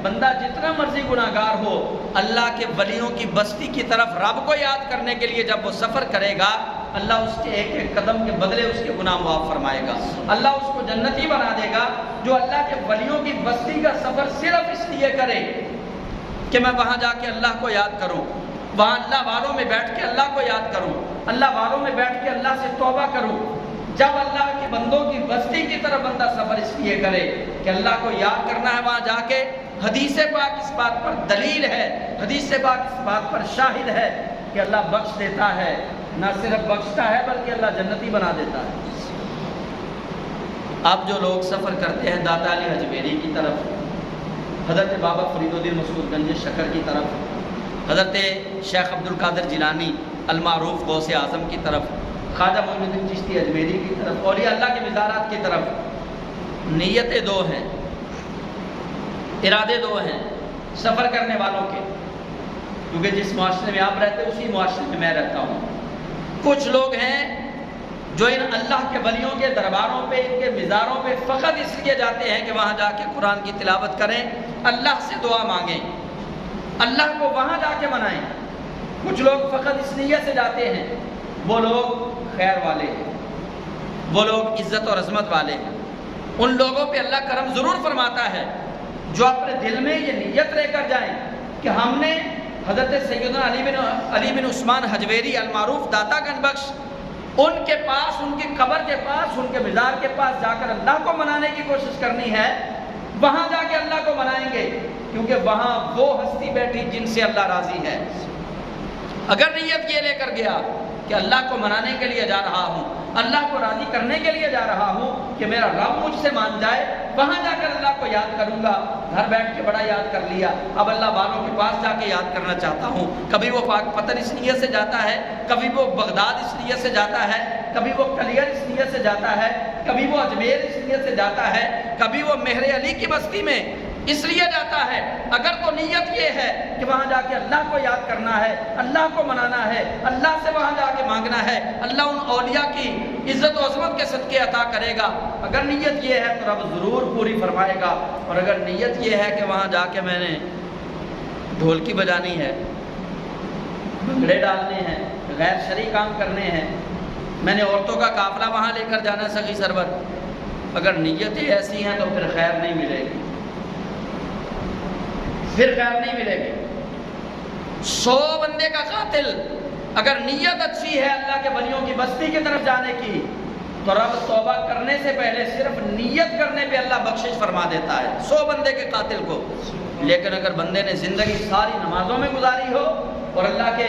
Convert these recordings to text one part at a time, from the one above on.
بندہ جتنا مرضی گناہگار ہو، اللہ کے ولیوں کی بستی کی طرف رب کو یاد کرنے کے لیے جب وہ سفر کرے گا، اللہ اس کے ایک ایک قدم کے بدلے اس کے گناہ معاف فرمائے گا، اللہ اس کو جنتی بنا دے گا۔ جو اللہ کے ولیوں کی بستی کا سفر صرف اس لیے کرے کہ میں وہاں جا کے اللہ کو یاد کروں، وہاں اللہ والوں میں بیٹھ کے اللہ کو یاد کروں، اللہ والوں میں بیٹھ کے اللہ سے توبہ کروں۔ جب اللہ کے بندوں کی بستی کی طرف بندہ سفر اس لیے کرے کہ اللہ کو یاد کرنا ہے، وہاں جا کے حدیث پاک اس بات پر دلیل ہے، حدیث پاک اس بات پر شاہد ہے کہ اللہ بخش دیتا ہے، نہ صرف بخشتا ہے بلکہ اللہ جنتی بنا دیتا ہے۔ اب جو لوگ سفر کرتے ہیں داتا علی حجویری کی طرف، حضرت بابا فرید الدین مسعود گنج شکر کی طرف، حضرت شیخ عبد القادر جیلانی المعروف غوث اعظم کی طرف، خواجہ معین الدین چشتی اجمیری کی طرف، اولیاء اللہ کے مزارات کی طرف، نیتیں دو ہیں، ارادے دو ہیں سفر کرنے والوں کے، کیونکہ جس معاشرے میں آپ رہتے ہیں اسی معاشرے میں میں رہتا ہوں۔ کچھ لوگ ہیں جو ان اللہ کے ولیوں کے درباروں پہ، ان کے مزاروں پہ فقط اس لیے جاتے ہیں کہ وہاں جا کے قرآن کی تلاوت کریں، اللہ سے دعا مانگیں، اللہ کو وہاں جا کے منائیں۔ کچھ لوگ فقط اس نیت سے جاتے ہیں، وہ لوگ خیر والے ہیں، وہ لوگ عزت اور عظمت والے ہیں، ان لوگوں پہ اللہ کرم ضرور فرماتا ہے جو اپنے دل میں یہ نیت لے کر جائیں کہ ہم نے حضرت سیدنا علی بن عثمان حجویری المعروف داتا گنج بخش، ان کے پاس، ان کی قبر کے پاس، ان کے مزار کے پاس جا کر اللہ کو منانے کی کوشش کرنی ہے، وہاں جا کے اللہ کو منائیں گے، کیونکہ وہاں وہ ہستی بیٹھی جن سے اللہ راضی ہے۔ اگر نیت یہ لے کر گیا کہ اللہ کو منانے کے لیے جا رہا ہوں، اللہ کو راضی کرنے کے لیے جا رہا ہوں کہ میرا رب مجھ سے مان جائے، وہاں جا کر اللہ کو یاد کروں گا، گھر بیٹھ کے بڑا یاد کر لیا، اب اللہ والوں کے پاس جا کے یاد کرنا چاہتا ہوں۔ کبھی وہ پاک پتن اس نیت سے جاتا ہے، کبھی وہ بغداد اس نیت سے جاتا ہے، کبھی وہ کلیر اس نیت سے جاتا ہے، کبھی وہ اجمیر اس نیت سے جاتا ہے، کبھی وہ مہر علی کی بستی میں اس لیے جاتا ہے۔ اگر تو نیت یہ ہے کہ وہاں جا کے اللہ کو یاد کرنا ہے، اللہ کو منانا ہے، اللہ سے وہاں جا کے مانگنا ہے، اللہ ان اولیاء کی عزت و عظمت کے صدقے عطا کرے گا، اگر نیت یہ ہے تو رب ضرور پوری فرمائے گا۔ اور اگر نیت یہ ہے کہ وہاں جا کے میں نے ڈھولکی بجانی ہے، بھنگڑے ڈالنے ہیں، غیر شرعی کام کرنے ہیں، میں نے عورتوں کا قافلہ وہاں لے کر جانا سخی سرور، اگر نیتیں ایسی ہیں تو پھر خیر نہیں ملے گی، پھر خیر نہیں ملے گی۔ 100 بندے کا قاتل اگر نیت اچھی ہے اللہ کے ولیوں کی بستی کی طرف جانے کی تو رب توبہ کرنے سے پہلے صرف نیت کرنے پہ اللہ بخشش فرما دیتا ہے 100 بندے کے قاتل کو۔ لیکن اگر بندے نے زندگی ساری نمازوں میں گزاری ہو اور اللہ کے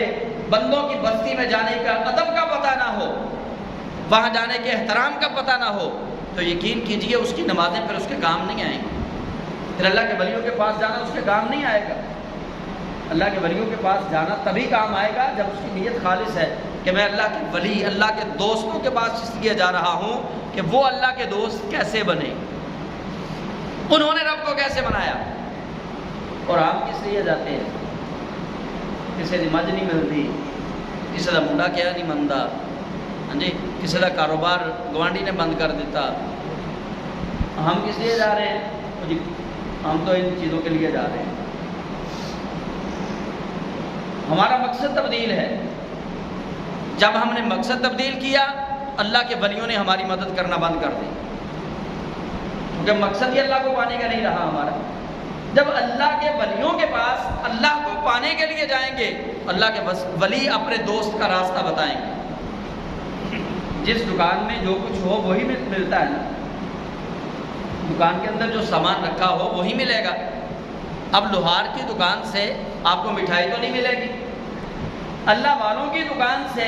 بندوں کی بستی میں جانے کا ادب کا پتہ نہ ہو، وہاں جانے کے احترام کا پتہ نہ ہو، تو یقین کیجئے اس کی نمازیں پھر اس کے کام نہیں آئیں گی، پھر اللہ کے ولیوں کے پاس جانا اس کے کام نہیں آئے گا۔ اللہ کے ولیوں کے پاس جانا تبھی کام آئے گا جب اس کی نیت خالص ہے کہ میں اللہ کے ولی، اللہ کے دوستوں کے پاس اس لیے جا رہا ہوں کہ وہ اللہ کے دوست کیسے بنے، انہوں نے رب کو کیسے بنایا۔ اور ہم کس لیے جاتے ہیں؟ کسی کی مجھ نہیں ملتی، کسی کا منڈا کیا نہیں منتا، ہاں جی، کسی کا کاروبار گوانڈی نے بند کر دیتا، ہم کس لیے جا رہے ہیں؟ جی ہم تو ان چیزوں کے لیے جا رہے ہیں، ہمارا مقصد تبدیل ہے۔ جب ہم نے مقصد تبدیل کیا، اللہ کے ولیوں نے ہماری مدد کرنا بند کر دی، کیونکہ مقصد ہی اللہ کو پانے کا نہیں رہا ہمارا۔ جب اللہ کے ولیوں کے پاس اللہ کو پانے کے لیے جائیں گے، اللہ کے ولی اپنے دوست کا راستہ بتائیں گے۔ جس دکان میں جو کچھ ہو وہی ملتا ہے نا، دکان کے اندر جو سامان رکھا ہو وہی ملے گا۔ اب لوہار کی دکان سے آپ کو مٹھائی تو نہیں ملے گی، اللہ والوں کی دکان سے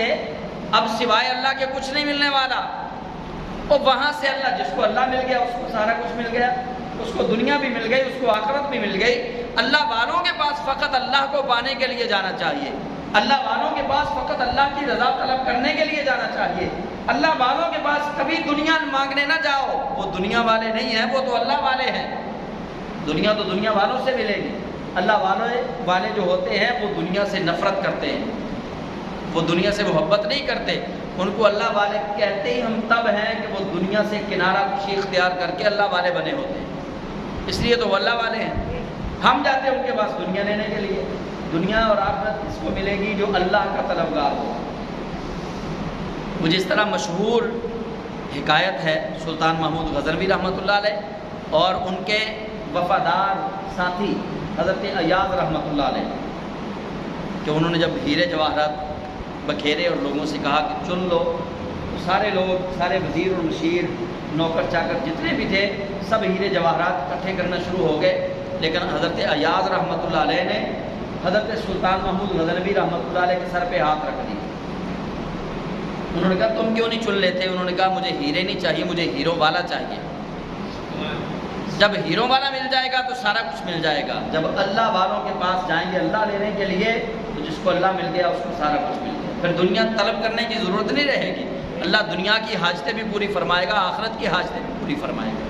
اب سوائے اللہ کے کچھ نہیں ملنے والا، اور وہاں سے اللہ، جس کو اللہ مل گیا اس کو سارا کچھ مل گیا، اس کو دنیا بھی مل گئی، اس کو آخرت بھی مل گئی۔ اللہ والوں کے پاس فقط اللہ کو پانے کے لیے جانا چاہیے، اللہ والوں کے پاس فقط اللہ کی رضا طلب کرنے کے لیے جانا چاہیے۔ اللہ والوں کے پاس کبھی دنیا مانگنے نہ جاؤ، وہ دنیا والے نہیں ہیں، وہ تو اللہ والے ہیں۔ دنیا تو دنیا والوں سے ملے گی، اللہ والے جو ہوتے ہیں وہ دنیا سے نفرت کرتے ہیں، وہ دنیا سے محبت نہیں کرتے، ان کو اللہ والے کہتے ہی ہم تب ہیں کہ وہ دنیا سے کنارہ کشی اختیار کر کے اللہ والے بنے ہوتے ہیں، اس لیے تو وہ اللہ والے ہیں۔ ہم جاتے ہیں ان کے پاس دنیا لینے کے لیے. دنیا اور آخرت اس کو ملے گی جو اللہ کا طلبگار ہو. وہ جس طرح مشہور حکایت ہے سلطان محمود غزنوی رحمۃ اللہ علیہ اور ان کے وفادار ساتھی حضرت ایاز رحمۃ اللہ علیہ کہ انہوں نے جب ہیرے جواہرات بکھیرے اور لوگوں سے کہا کہ چن لو، تو سارے لوگ، سارے وزیر اور مشیر، نوکر چاکر جتنے بھی تھے، سب ہیرے جواہرات اکٹھے کرنا شروع ہو گئے. لیکن حضرت ایاز رحمۃ اللہ علیہ نے حضرت سلطان محمود غزنوی رحمۃ اللہ علیہ کے سر پہ ہاتھ رکھ دی. انہوں نے کہا تم کیوں نہیں چن لیتے؟ انہوں نے کہا مجھے ہیرے نہیں چاہیے، مجھے ہیرو والا چاہیے. جب ہیرو والا مل جائے گا تو سارا کچھ مل جائے گا. جب اللہ والوں کے پاس جائیں گے اللہ لینے کے لیے تو جس کو اللہ مل گیا اس کو سارا کچھ مل گیا. پھر دنیا طلب کرنے کی ضرورت نہیں رہے گی. اللہ دنیا کی حاجتیں بھی پوری فرمائے گا، آخرت کی حاجتیں بھی پوری فرمائے گا.